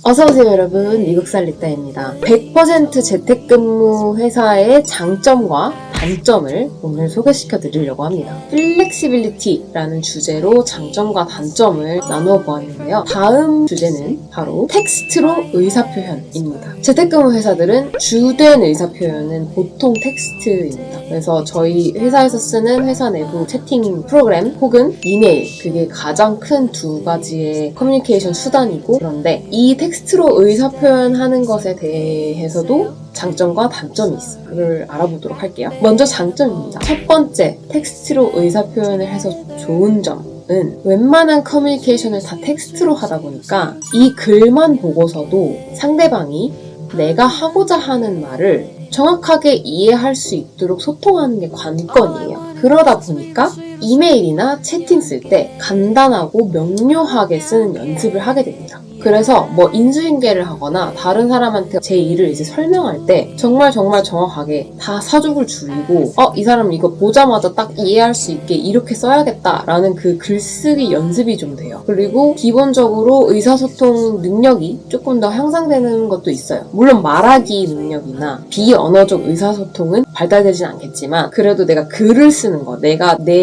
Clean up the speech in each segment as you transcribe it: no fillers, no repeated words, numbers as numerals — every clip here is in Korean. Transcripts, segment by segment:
어서오세요 여러분, 미국살 리따입니다. 100% 재택근무 회사의 장점과 단점을 오늘 소개시켜 드리려고 합니다. 플렉시빌리티라는 주제로 장점과 단점을 나누어 보았는데요. 다음 주제는 바로 텍스트로 의사표현입니다. 재택근무 회사들은 주된 의사표현은 보통 텍스트입니다. 그래서 저희 회사에서 쓰는 회사 내부 채팅 프로그램 혹은 이메일, 그게 가장 큰 두 가지의 커뮤니케이션 수단이고, 그런데 이 텍스트로 의사표현하는 것에 대해서도 장점과 단점이 있어요. 그걸 알아보도록 할게요. 먼저 장점입니다. 첫 번째, 텍스트로 의사표현을 해서 좋은 점은 웬만한 커뮤니케이션을 다 텍스트로 하다 보니까 이 글만 보고서도 상대방이 내가 하고자 하는 말을 정확하게 이해할 수 있도록 소통하는 게 관건이에요. 그러다 보니까 이메일이나 채팅 쓸 때 간단하고 명료하게 쓰는 연습을 하게 됩니다. 그래서 인수인계를 하거나 다른 사람한테 제 일을 이제 설명할 때 정말 정확하게 다 사족을 줄이고 이 사람 이거 보자마자 딱 이해할 수 있게 이렇게 써야겠다라는 그 글쓰기 연습이 좀 돼요. 그리고 기본적으로 의사소통 능력이 조금 더 향상되는 것도 있어요. 물론 말하기 능력이나 비언어적 의사소통은 발달되진 않겠지만 그래도 내가 글을 쓰는 거, 내가 내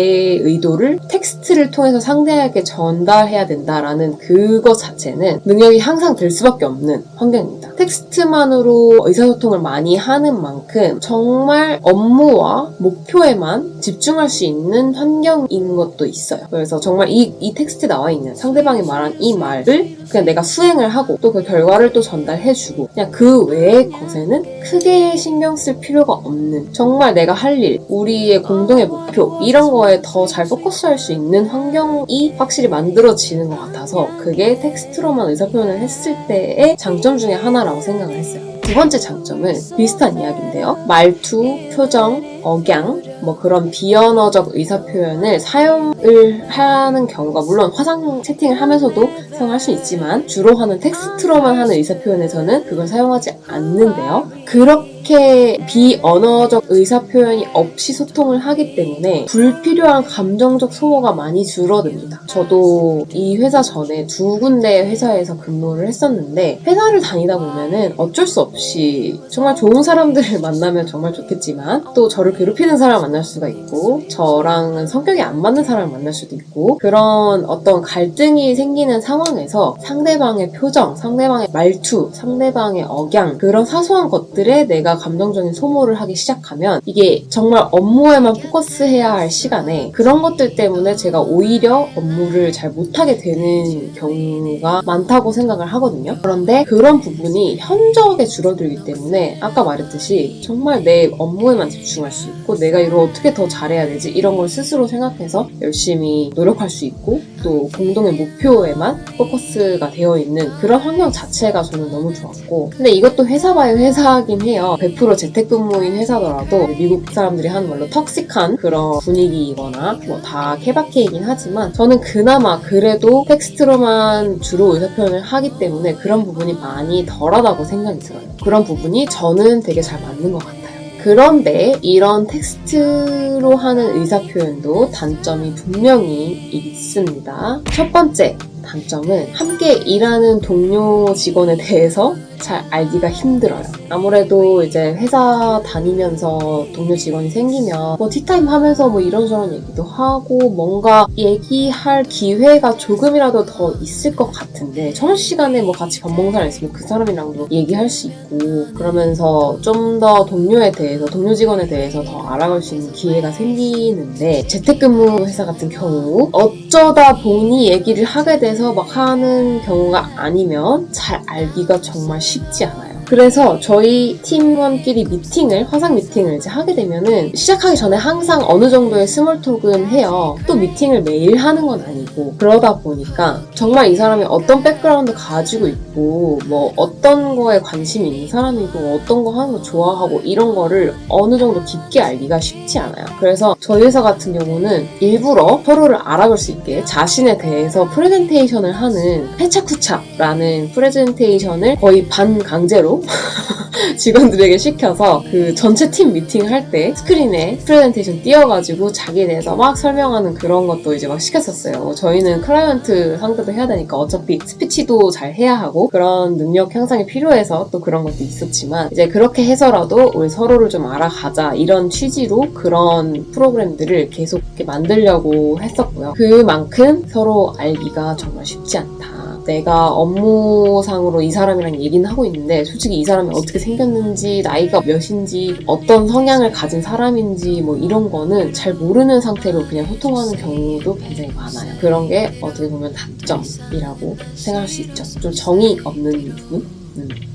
의도를 텍스트를 통해서 상대에게 전달해야 된다라는 그것 자체는 능력이 향상될 수밖에 없는 환경입니다. 텍스트만으로 의사소통을 많이 하는 만큼 정말 업무와 목표에만 집중할 수 있는 환경인 것도 있어요. 그래서 정말 이 텍스트에 나와 있는 상대방이 말한 이 말을 그냥 내가 수행을 하고 또 그 결과를 또 전달해주고 그냥 그 외의 것에는 크게 신경 쓸 필요가 없는 정말 내가 할 일, 우리의 공동의 목표 이런 거에 더 잘 포커스할 수 있는 환경이 확실히 만들어지는 것 같아서 그게 텍스트로만 의사표현을 했을 때의 장점 중에 하나라고 생각을 했어요. 두 번째 장점은 비슷한 이야기인데요. 말투, 표정, 억양, 그런 비언어적 의사표현을 사용을 하는 경우가 물론 화상 채팅을 하면서도 사용할 수 있지만 주로 하는 텍스트로만 하는 의사표현에서는 그걸 사용하지 않는데요. 그렇게 비언어적 의사표현이 없이 소통을 하기 때문에 불필요한 감정적 소모가 많이 줄어듭니다. 저도 이 회사 전에 두 군데 회사에서 근무를 했었는데 회사를 다니다 보면은 어쩔 수 없이 정말 좋은 사람들을 만나면 정말 좋겠지만 또 저를 괴롭히는 사람을 만날 수가 있고 저랑은 성격이 안 맞는 사람을 만날 수도 있고 그런 어떤 갈등이 생기는 상황에서 상대방의 표정, 상대방의 말투, 상대방의 억양 그런 사소한 것들에 내가 감정적인 소모를 하기 시작하면 이게 정말 업무에만 포커스해야 할 시간에 그런 것들 때문에 제가 오히려 업무를 잘 못하게 되는 경우가 많다고 생각을 하거든요. 그런데 그런 부분이 현저하게 줄어들기 때문에 아까 말했듯이 정말 내 업무에만 집중할 수 있고 내가 이걸 어떻게 더 잘해야 되지? 이런 걸 스스로 생각해서 열심히 노력할 수 있고 또 공동의 목표에만 포커스가 되어 있는 그런 환경 자체가 저는 너무 좋았고 근데 이것도 회사 바이 회사긴 해요. 100% 재택근무인 회사더라도 미국 사람들이 하는 말로 턱식한 그런 분위기이거나 다 케바케이긴 하지만 저는 그나마 그래도 텍스트로만 주로 의사표현을 하기 때문에 그런 부분이 많이 덜하다고 생각이 들어요. 그런 부분이 저는 되게 잘 맞는 것 같아요. 그런데 이런 텍스트로 하는 의사표현도 단점이 분명히 있습니다. 첫 번째 단점은 함께 일하는 동료 직원에 대해서 잘 알기가 힘들어요. 아무래도 이제 회사 다니면서 동료 직원이 생기면 티타임 하면서 이런저런 얘기도 하고 뭔가 얘기할 기회가 조금이라도 더 있을 것 같은데 점심시간에 같이 밥 먹는 사람 있으면 그 사람이랑도 얘기할 수 있고 그러면서 좀 더 동료 직원에 대해서 더 알아갈 수 있는 기회가 생기는데 재택근무 회사 같은 경우 어쩌다 보니 얘기를 하게 돼서 하는 경우가 아니면 잘 알기가 정말 쉽지 않아요. 그래서 저희 팀원끼리 화상 미팅을 이제 하게 되면은 시작하기 전에 항상 어느 정도의 스몰톡은 해요. 또 미팅을 매일 하는 건 아니고 그러다 보니까 정말 이 사람이 어떤 백그라운드 가지고 있고 어떤 거에 관심이 있는 사람이고 어떤 거 하는 거 좋아하고 이런 거를 어느 정도 깊게 알기가 쉽지 않아요. 그래서 저희 회사 같은 경우는 일부러 서로를 알아볼 수 있게 자신에 대해서 프레젠테이션을 하는 해차쿠차라는 프레젠테이션을 거의 반강제로 직원들에게 시켜서 그 전체 팀 미팅 할 때 스크린에 프레젠테이션 띄워가지고 자기에 대해서 막 설명하는 그런 것도 이제 막 시켰었어요. 저희는 클라이언트 상대도 해야 되니까 어차피 스피치도 잘 해야 하고 있었고 그런 능력 향상이 필요해서 또 그런 것도 있었지만 이제 그렇게 해서라도 우리 서로를 좀 알아가자 이런 취지로 그런 프로그램들을 계속 이렇게 만들려고 했었고요. 그만큼 서로 알기가 정말 쉽지 않다. 내가 업무상으로 이 사람이랑 얘기는 하고 있는데 솔직히 이 사람이 어떻게 생겼는지, 나이가 몇인지, 어떤 성향을 가진 사람인지 뭐 이런 거는 잘 모르는 상태로 그냥 소통하는 경우도 굉장히 많아요. 그런 게 어떻게 보면 단점이라고 생각할 수 있죠. 좀 정이 없는 부분?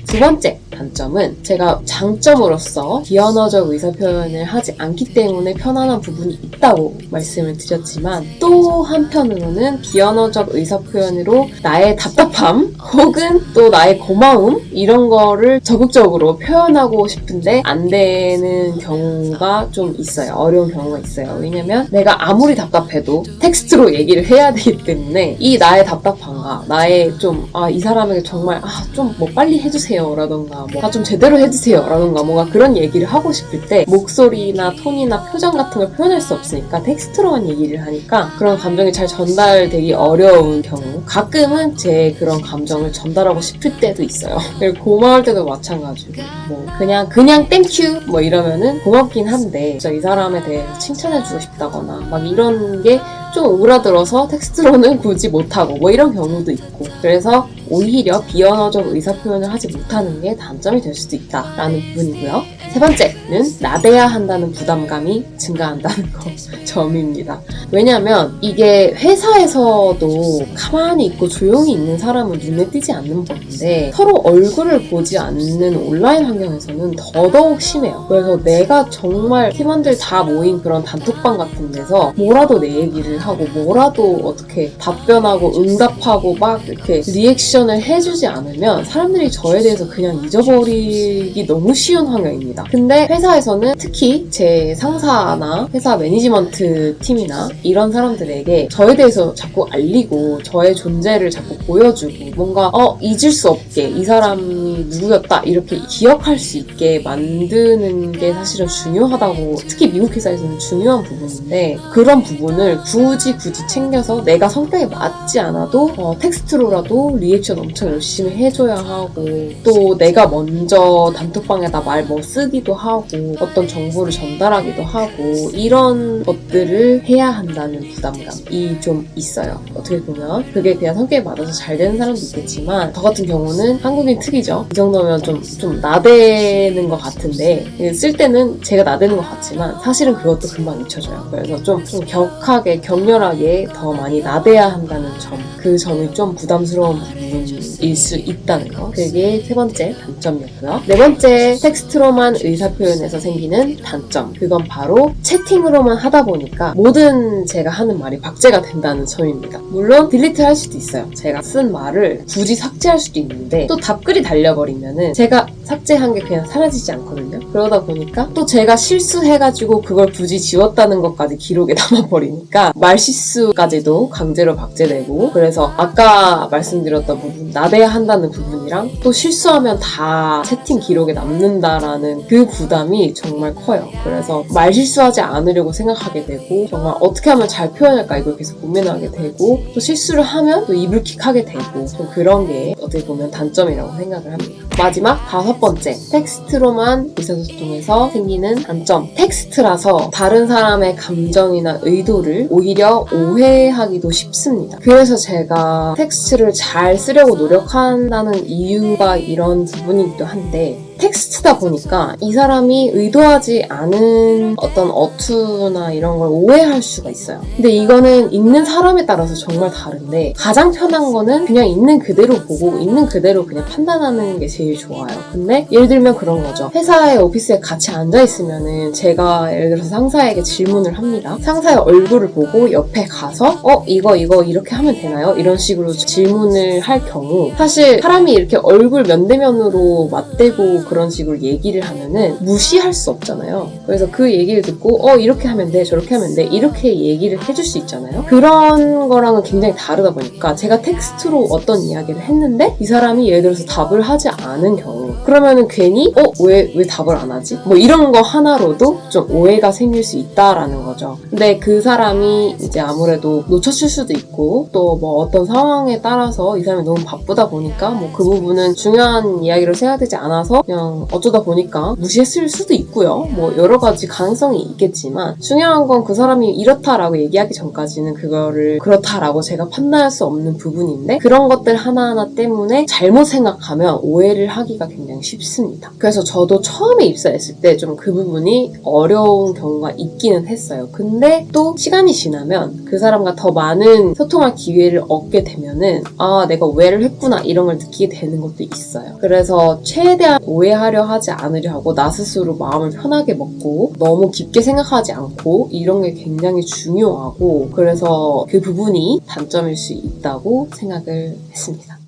두 번째 단점은 제가 장점으로서 비언어적 의사표현을 하지 않기 때문에 편안한 부분이 있다고 말씀을 드렸지만 또 한편으로는 비언어적 의사표현으로 나의 답답함 혹은 또 나의 고마움 이런 거를 적극적으로 표현하고 싶은데 안 되는 경우가 좀 있어요. 어려운 경우가 있어요. 왜냐면 내가 아무리 답답해도 텍스트로 얘기를 해야 되기 때문에 이 나의 답답함과 나의 좀 이 사람에게 정말 좀 뭐 빨리 해주세요 라던가 뭐 좀 제대로 해주세요 라던가 뭔가 그런 얘기를 하고 싶을 때 목소리나 톤이나 표정 같은 걸 표현할 수 없으니까 텍스트로만 얘기를 하니까 그런 감정이 잘 전달되기 어려운 경우 가끔은 제 그런 감정을 전달하고 싶을 때도 있어요. 그리고 고마울 때도 마찬가지고 뭐 그냥 땡큐 뭐 이러면은 고맙긴 한데 진짜 이 사람에 대해서 칭찬해주고 싶다거나 막 이런 게 좀 오그라들어서 텍스트로는 굳이 못하고 뭐 이런 경우도 있고 그래서 오히려 비언어적 의사표현을 하지 못하는 게 단점이 될 수도 있다라는 부분이고요. 세 번째는 나대야 한다는 부담감이 증가한다는 거 점입니다. 왜냐면 이게 회사에서도 가만히 있고 조용히 있는 사람은 눈에 띄지 않는 법인데 서로 얼굴을 보지 않는 온라인 환경에서는 더더욱 심해요. 그래서 내가 정말 팀원들 다 모인 그런 단톡방 같은 데서 뭐라도 내 얘기를 하고 뭐라도 어떻게 답변하고 응답하고 막 이렇게 리액션을 해주지 않으면 사람들이 저에 대해서 그냥 잊어버리기 너무 쉬운 환경입니다. 근데 회사에서는 특히 제 상사나 회사 매니지먼트 팀이나 이런 사람들에게 저에 대해서 자꾸 알리고 저의 존재를 자꾸 보여주고 뭔가 잊을 수 없게 이 사람이 누구였다 이렇게 기억할 수 있게 만드는 게 사실은 중요하다고 특히 미국 회사에서는 중요한 부분인데 그런 부분을 굳이 챙겨서 내가 성격에 맞지 않아도 텍스트로라도 리액션 엄청 열심히 해줘야 하고 또 내가 먼저 단톡방에다 말 뭐 쓰기도 하고 어떤 정보를 전달하기도 하고 이런 것들을 해야 한다는 부담감이 좀 있어요. 어떻게 보면 그게 그냥 성격에 맞아서 잘 되는 사람도 있겠지만 저 같은 경우는 한국인 특이죠. 이 정도면 좀 나대는 것 같은데 쓸 때는 제가 나대는 것 같지만 사실은 그것도 금방 잊혀져요. 그래서 좀 격하게 격렬하게 더 많이 나대야 한다는 점 그 점이 좀 부담스러운 부분일 수 있다는 거 그게 세 번째 단점이었고요. 네 번째 텍스트로만 의사표현에서 생기는 단점 그건 바로 채팅으로만 하다 보니까 모든 제가 하는 말이 박제가 된다는 점입니다. 물론 딜리트 할 수도 있어요. 제가 쓴 말을 굳이 삭제할 수도 있는데 또 답글이 달려버리면은 제가 삭제한 게 그냥 사라지지 않거든요. 그러다 보니까 또 제가 실수해가지고 그걸 굳이 지웠다는 것까지 기록에 남아버리니까 말실수까지도 강제로 박제되고 그래서 아까 말씀드렸던 부분 나대야 한다는 부분이랑 또 실수하면 다 채팅 기록에 남는다라는 그 부담이 정말 커요. 그래서 말실수하지 않으려고 생각하게 되고 정말 어떻게 하면 잘 표현할까 이걸 계속 고민하게 되고 또 실수를 하면 또 이불킥하게 되고 좀 그런 게 어떻게 보면 단점이라고 생각을 합니다. 마지막 다섯 번째 텍스트로만 의사소통에서 생기는 단점 텍스트라서 다른 사람의 감정이나 의도를 오히려 오해하기도 쉽습니다. 그래서 제가 텍스트를 잘 쓰려고 노력한다는 이유가 이런 부분이기도 한데 텍스트다 보니까 이 사람이 의도하지 않은 어떤 어투나 이런 걸 오해할 수가 있어요. 근데 이거는 읽는 사람에 따라서 정말 다른데 가장 편한 거는 그냥 있는 그대로 보고 있는 그대로 그냥 판단하는 게 제일 좋아요. 근데 예를 들면 그런 거죠. 회사에 오피스에 같이 앉아있으면은 제가 예를 들어서 상사에게 질문을 합니다. 상사의 얼굴을 보고 옆에 가서 이거 이렇게 하면 되나요? 이런 식으로 질문을 할 경우 사실 사람이 이렇게 얼굴 면대면으로 맞대고 그런 식으로 얘기를 하면은 무시할 수 없잖아요. 그래서 그 얘기를 듣고 이렇게 하면 돼 저렇게 하면 돼 이렇게 얘기를 해줄 수 있잖아요. 그런 거랑은 굉장히 다르다 보니까 제가 텍스트로 어떤 이야기를 했는데 이 사람이 예를 들어서 답을 하지 않은 경우 그러면은 괜히 왜 답을 안 하지? 뭐 이런 거 하나로도 좀 오해가 생길 수 있다라는 거죠. 근데 그 사람이 이제 아무래도 놓쳤을 수도 있고 또 뭐 어떤 상황에 따라서 이 사람이 너무 바쁘다 보니까 뭐 그 부분은 중요한 이야기로 생각되지 않아서 그냥 어쩌다 보니까 무시했을 수도 있고요. 뭐 여러 가지 가능성이 있겠지만 중요한 건 그 사람이 이렇다라고 얘기하기 전까지는 그거를 그렇다라고 제가 판단할 수 없는 부분인데 그런 것들 하나하나 때문에 잘못 생각하면 오해를 하기가 굉장히 쉽습니다. 그래서 저도 처음에 입사했을 때 좀 그 부분이 어려운 경우가 있기는 했어요. 근데 또 시간이 지나면 그 사람과 더 많은 소통할 기회를 얻게 되면은 내가 오해를 했구나 이런 걸 느끼게 되는 것도 있어요. 그래서 최대한 오해하려 하지 않으려 하고 나 스스로 마음을 편하게 먹고 너무 깊게 생각하지 않고 이런 게 굉장히 중요하고 그래서 그 부분이 단점일 수 있다고 생각을 했습니다.